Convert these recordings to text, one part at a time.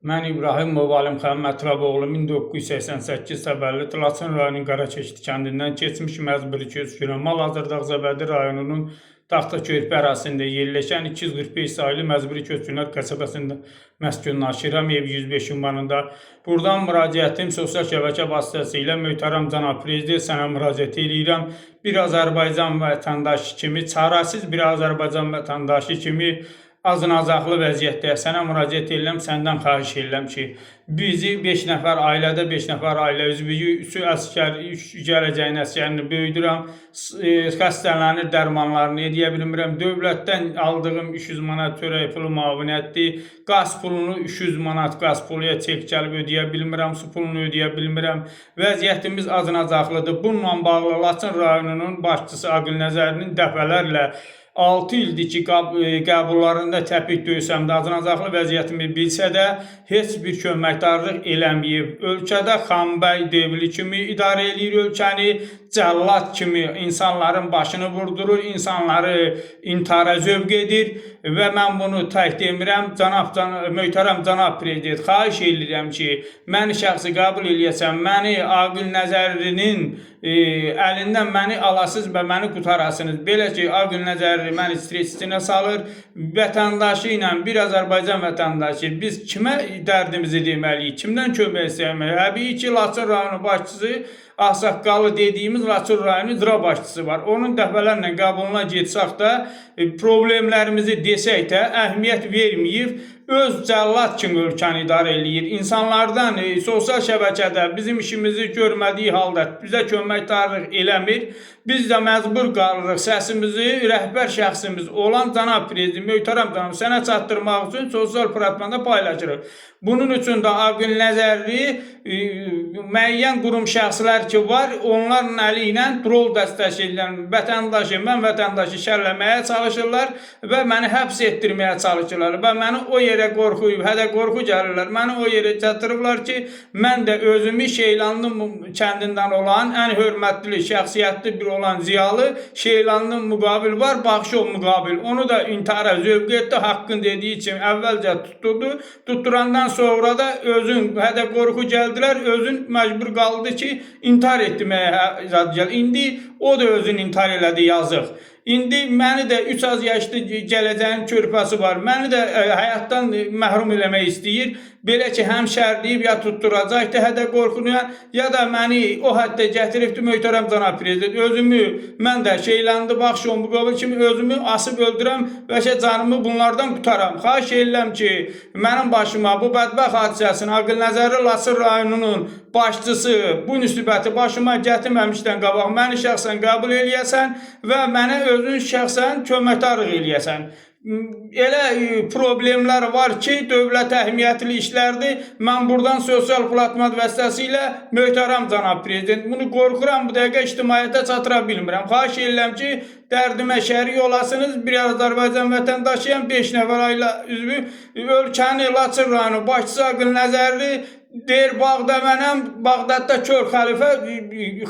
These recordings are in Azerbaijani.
Mən İbrahimov Alim Mətraboğlu 1988 təvəllüd Laçın rayonunun Qaraçeşdi kəndindən keçmiş məcburi köçkünəm. Hal-hazırda Ağcabədi rayonunun Taxtakörpü ərazisində yerləşən 245 sayılı məcburi köçkünlər qəsəbəsində məskunlaşıram, ev 105 ünvanında. Buradan müraciətim sosial şəbəkə vasitəsilə möhtərəm cənab prezident sənə müraciət edirəm. Bir Azərbaycan vətəndaşı kimi, çarəsiz bir Azərbaycan vətəndaşı kimi azınacaqlı vəziyyətdə sənə müraciət edirəm, səndən xahiş edirəm ki, bizi 5 nəfər ailədə 5 nəfər ailə üzvü əsgər gələcəyin əsgərini böyüdürəm, xəstələnir, dərmanlarını edə bilmirəm, dövlətdən aldığım 200 manat çörək pulu müavinətdir, qaz pulunu 200 manat qaz puluya çek gəlib ödəyə bilmirəm, su pulunu ödəyə bilmirəm, vəziyyətimiz azınacaqlıdır. Bununla bağlı Laçın rayonunun başçısı Aqil Nəzərinin dəfələrlə 6 ildir ki, qəbullarında təpik döysəm də, azınacaqlı vəziyyətimi bilsə də, heç bir köməkdarlıq eləməyib. Ölkədə Xanbəy devli kimi idarə edir ölkəni, cəllad kimi insanların başını vurdurur, insanları intihara zövq edir və mən bunu tək demirəm. Möhtərəm cənab prezident, xahiş edirəm ki, məni şəxsi qəbul eləyəsən, məni Aqil Nəzərinin əlindən məni alasınız və məni qutarasınız. Belə ki, Aqil Nəzəri məni stresinə salır, vətəndaşı ilə, bir Azərbaycan vətəndaşı, biz kimə dərdimizi deməliyik, kimdən kömək istəyəlməliyik? Həbii ki, Laçın rayonu başçısı, Ağsaqqalı dediyimiz Laçın rayonu icra başçısı var. Onun dəfələrlə qəbuluna getsək də, problemlərimizi desək də əhəmiyyət verməyib, öz cəllad kimi ölkəni idarə eləyir. İnsanlardan sosial şəbəkədə bizim işimizi görmədiyi halda bizə köməkdarlıq eləmir. Biz də məcbur qalırıq səsimizi rəhbər şəxsimiz olan cənab prezident, möhtərəm cənab sənə çatdırmaq üçün sosial platformada paylaşırıq. Bunun üçün də Aqil Nəzərli müəyyən qurum şəxslər ki var, onların əli ilə rol dəstəkləyən vətəndaşı, mən vətəndaşı şərləməyə çalışırlar və məni həbs etdirməyə çalışırlar və məni o yerə qorxuyub, hədə qorxu gəlirlər, məni o yerə çatdırıblar ki, mən də özümü Şeylanlı kəndindən olan ən hörmətli, şəxsiyyətli bir olan ziyalı Şeylanlı müqabil var, Baxşov müqabil. Onu da intihara zövq etdi, haqqın dediyi için əvvəlcə tutturdu. Tutturandan sonra da özün hədə qorxu gəldilər, özün məcbur qaldı ki, intihar etməyə zad gəl. İndi o da özün intihar elədi, yazıq. İndi məni də 3 az yaşlı gələcəyin körpəsi var. Məni də həyatdan məhrum eləmək istəyir. Belə ki, həm şərliyib ya tutturacaqdı hədə qorxunuya, ya da məni o həddə gətiribdi möhtərəm cənab prezident. Özümü, mən də Şeylandı, Baxşov müqabil kimi özümü asıb öldürəm və canımı bunlardan qutaram. Xahiş edirəm ki, mənim başıma bu bədbəxt hadisəsini Aqil Nəzərli Laçın rayonunun başçısı bu müsibəti başıma gətirməmişdən qabaq məni şəxsən qəbul eləyəsən və mənə özün şəxsən köməkdarlıq eləyəsən. Elə problemlər var ki, dövlət əhəmiyyətli işlərdir. Mən buradan sosial platforma vasitəsilə möhtərəm cənab prezident, bunu qorxuram, bu dəqiqə ictimaiyyətə çatıra bilmirəm. Xahiş edirəm ki, dərdimə şərik olasınız. Bir Azərbaycan vətəndaşıyam, 5 nəfər ailə üzvü, ölkəni Laçın rayonu başçısı Aqil Nəzərli deyir, Bağda mənəm, Bağdadda Kör xəlifə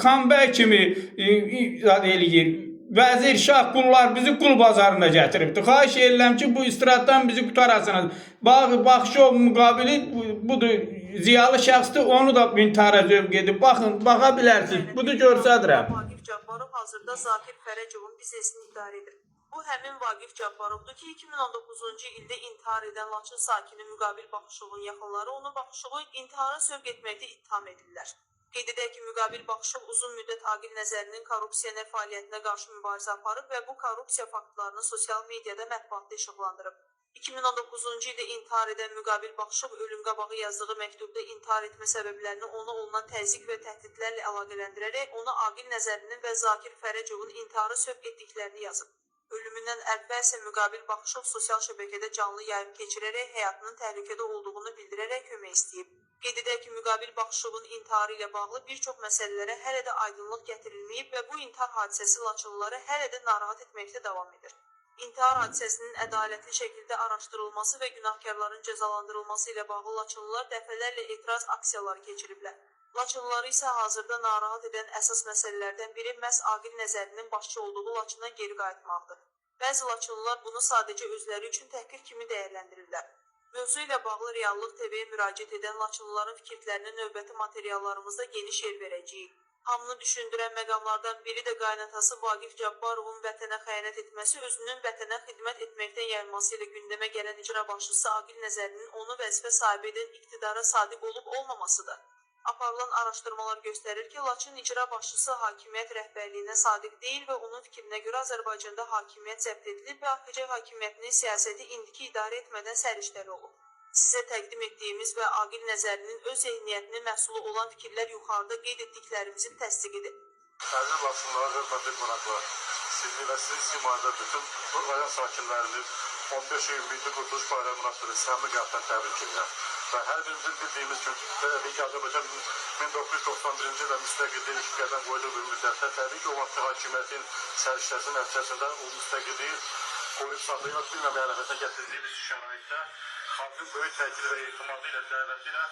Xanbəy kimi eləyir. Vəzir Şah qullar bizi qul bazarına gətiribdir. Xahiş edirəm ki, bu istiratdan bizi qutarasınız. Baxşov müqabili budur, ziyalı şəxsdir, onu da intihara zövq edib. Baxın, baxa bilərsiniz. Budur, göstərirəm. Vaqif Cabbarov hazırda Zakir Fərəcovun vizesini idarə edir. Bu həmin Vaqif Cabbarovdur ki, 2019-cu ildə intihar edən Laçın sakini Müqabil Baxışovun yaxınları onu Baxışovu intihara sövq etməkdə ittiham edirlər. Qeyd edək ki, Müqabil Baxışov uzun müddət Aqil Nəzərinin korrupsiyaner fəaliyyətinə qarşı mübarizə aparıb və bu korrupsiya faktlarını sosial mediada mətbuatda işıqlandırıb. 2019-cu ildə intihar edən Müqabil Baxışov ölüm qabağı yazdığı məktubda intihar etmə səbəblərini ona olunan təzyiq və təhdidlərlə əlaqələndirərək ona Aqil Nəzərinin və Zakir Fərəcovun intihara sövq etdiklərini yazıb. Ölümündən əvvəl isə Müqabil Baxışov sosial şəbəkədə canlı yayım keçirərək həyatının təhlükədə olduğunu bildirərək kömək istəyib. Qeyd edək ki, Müqabil Baxışovun intiharı ilə bağlı bir çox məsələlərə hələ də aydınlıq gətirilməyib və bu intihar hadisəsi Laçınlıları hələ də narahat etməkdə davam edir. İntihar hadisəsinin ədalətli şəkildə araşdırılması və günahkarların cəzalandırılması ilə bağlı Laçınlılar dəfələrlə etiraz aksiyaları keçiriblər. Laçınlıları isə hazırda narahat edən əsas məsələlərdən biri məhz Aqil Nəzərinin başçı olduğu Laçından geri qayıtmaqdır. Bəzi Laçınlılar bunu sadəcə özləri üçün təhqir kimi dəyərləndirirlər. Mövzu ilə bağlı Reallıq TV-yə müraciət edən Laçınlıların fikirlərinə növbəti materiallarımızda geniş yer verəcəyik. Hamını düşündürən məqamlardan biri də qaynatası Vaqif Cabbarovun vətənə xəyanət etməsi, özünün vətənə xidmət etməkdən yayınması ilə gündəmə gələn icra başçısı Aqil Nəzərinin onu vəzifə sahibi edən iqtidara sadiq olub olmamasıdır. Aparılan araşdırmalar göstərir ki, Laçın icra başçısı hakimiyyət rəhbərliyinə sadiq deyil və onun fikrinə görə Azərbaycanda hakimiyyət zəbt edilib və AXC hakimiyyətinin siyasəti indiki idarə etmədən səriştəli olub. Sizə təqdim etdiyimiz və Aqil Nəzərinin öz zehniyyətinin məhsulu olan fikirlər yuxarıda qeyd etdiklərimizin təsdiqidir. Əziz Laçınlılar, hörmətli qonaqlar, sizi və sizin simadə bütün rayon sakinlərini 15 iyun Milli Qurtuluş Bayramı münasibətilə səmimi qəlbdən təbrik edirəm. Və hər birimizin bildiyimiz gün, təbii ki, Azərbaycan 1991-ci ildə müstəqilliyi ilk qədəm qoyduğu bir müddətdə, təbii ki, o vaxt hakimiyyətin səriştəsinin nəticəsində o müstəqilliyi qoyub saxlaya bilməməyə əlaqətə gətirdiyimiz şəraitdə xalqın böyük təkid və etimadı ilə, dəvəti ilə